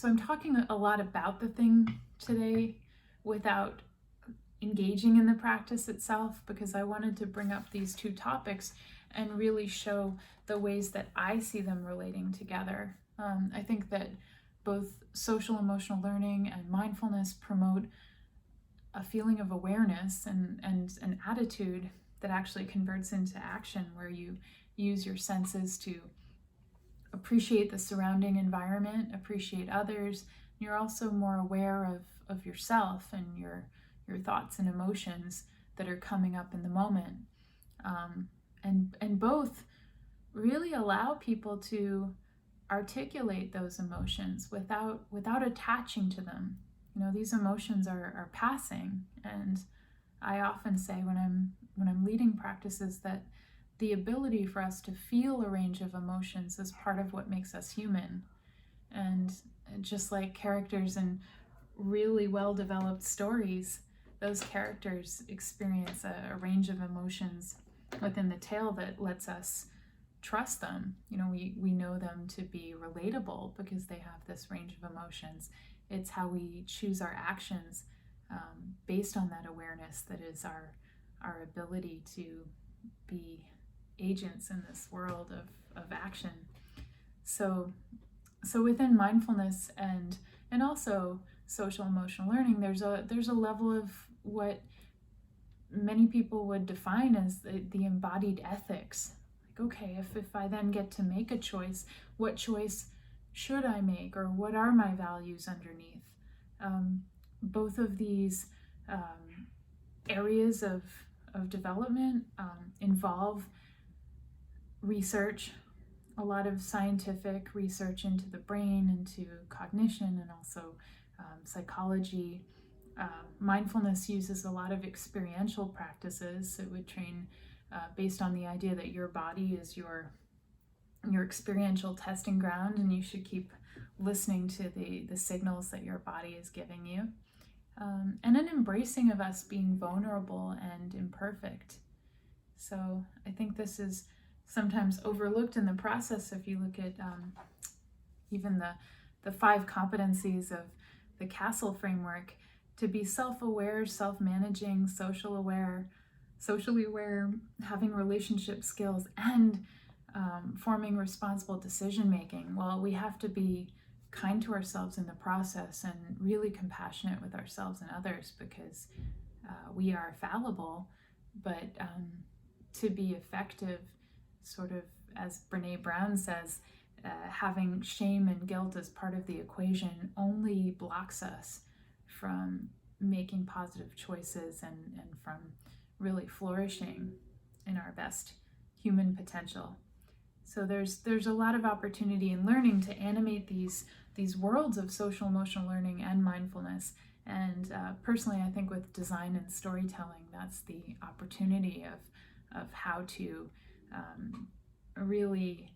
So I'm talking a lot about the thing today without engaging in the practice itself, because I wanted to bring up these two topics and really show the ways that I see them relating together. I think that both social emotional learning and mindfulness promote a feeling of awareness and an attitude that actually converts into action, where you use your senses to appreciate the surrounding environment, appreciate others. You're also more aware of yourself and your thoughts and emotions that are coming up in the moment. And both really allow people to articulate those emotions without attaching to them. These emotions are passing, and I often say when I'm leading practices that the ability for us to feel a range of emotions is part of what makes us human. And just like characters in really well-developed stories, those characters experience a range of emotions within the tale that lets us trust them. We know them to be relatable because they have this range of emotions. It's how we choose our actions based on that awareness that is our ability to be agents in this world of action. So within mindfulness and also social emotional learning, there's a level of what many people would define as the embodied ethics. Like, okay, if I then get to make a choice, what choice should I make, or what are my values underneath? Both of these areas of development involve research, a lot of scientific research into the brain, into cognition, and also psychology. Mindfulness uses a lot of experiential practices. It would train based on the idea that your body is your experiential testing ground, and you should keep listening to the signals that your body is giving you. And an embracing of us being vulnerable and imperfect. So I think this is sometimes overlooked in the process. If you look at even the 5 competencies of the Castle framework, to be self-aware, self-managing, socially aware, having relationship skills, and forming responsible decision-making. Well, we have to be kind to ourselves in the process and really compassionate with ourselves and others, because we are fallible. But to be effective, sort of as Brene Brown says, having shame and guilt as part of the equation only blocks us from making positive choices and from really flourishing in our best human potential. So there's a lot of opportunity in learning to animate these worlds of social emotional learning and mindfulness. And personally, I think with design and storytelling, that's the opportunity of how to really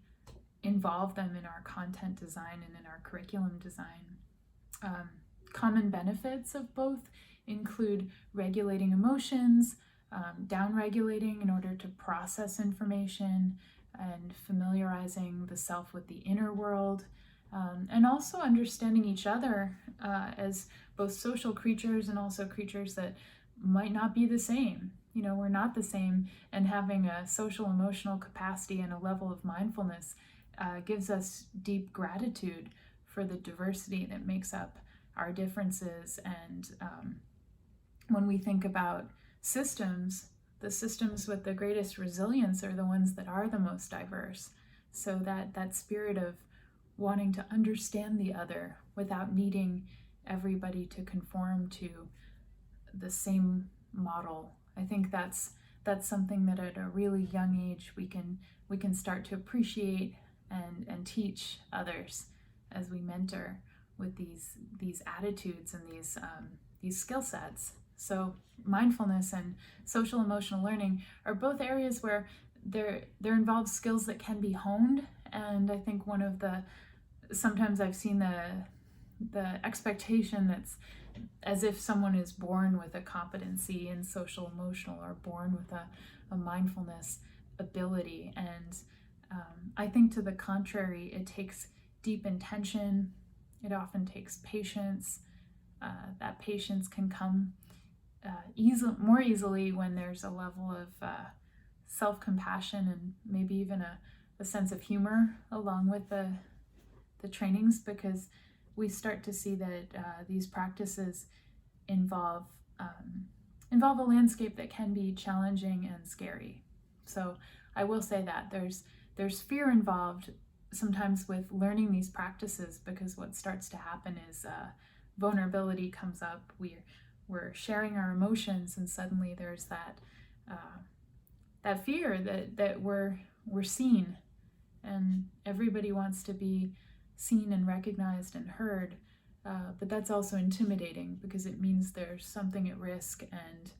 involve them in our content design and in our curriculum design. Common benefits of both include regulating emotions, down-regulating in order to process information, and familiarizing the self with the inner world, and also understanding each other as both social creatures and also creatures that might not be the same. We're not the same, and having a social emotional capacity and a level of mindfulness gives us deep gratitude for the diversity that makes up our differences. And when we think about systems, the systems with the greatest resilience are the ones that are the most diverse. So that spirit of wanting to understand the other without needing everybody to conform to the same model. I think that's something that at a really young age we can start to appreciate and teach others as we mentor with these attitudes and these skill sets. So mindfulness and social emotional learning are both areas where there involves skills that can be honed. And I think sometimes I've seen the expectation that's as if someone is born with a competency in social emotional or born with a mindfulness ability. And I think to the contrary, it takes deep intention, It often takes patience. That patience can come more easily when there's a level of self-compassion and maybe even a sense of humor along with the trainings, because we start to see that these practices involve a landscape that can be challenging and scary. So I will say that there's fear involved sometimes with learning these practices, because what starts to happen is vulnerability comes up. We're sharing our emotions, and suddenly there's that fear that we're seen, and everybody wants to be seen and recognized and heard. But that's also intimidating, because it means there's something at risk, and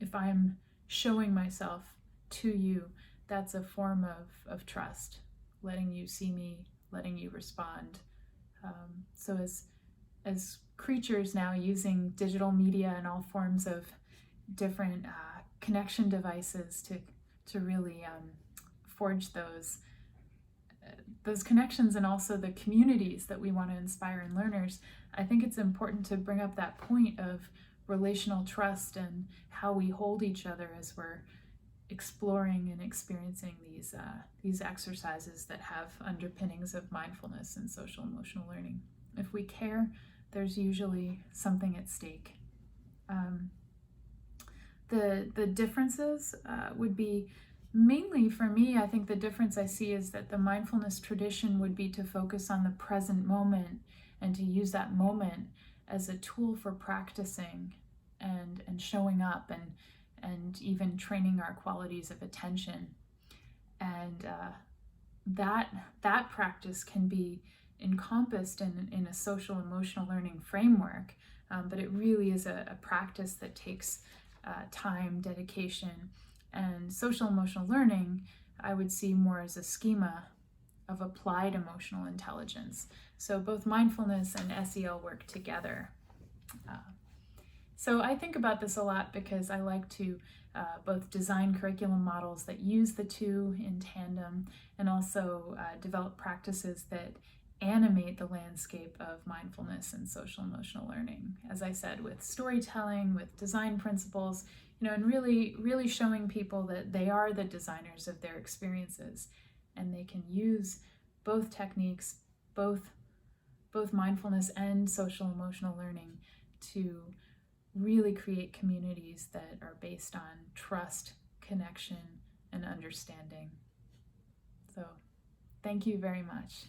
if I'm showing myself to you, that's a form of trust, letting you see me, letting you respond. So as creatures now using digital media and all forms of different connection devices to really forge those connections, and also the communities that we want to inspire in learners, I think it's important to bring up that point of relational trust and how we hold each other as we're exploring and experiencing these exercises that have underpinnings of mindfulness and social emotional learning. If we care, there's usually something at stake. The differences would be mainly, for me, I think the difference I see is that the mindfulness tradition would be to focus on the present moment and to use that moment as a tool for practicing and showing up and even training our qualities of attention. And that practice can be encompassed in a social emotional learning framework, but it really is a practice that takes time, dedication, and social emotional learning I would see more as a schema of applied emotional intelligence. So both mindfulness and SEL work together. So I think about this a lot because I like to both design curriculum models that use the two in tandem, and also develop practices that animate the landscape of mindfulness and social emotional learning. As I said, with storytelling, with design principles, and really showing people that they are the designers of their experiences, and they can use both techniques, both mindfulness and social emotional learning, to really create communities that are based on trust, connection, and understanding. So, thank you very much.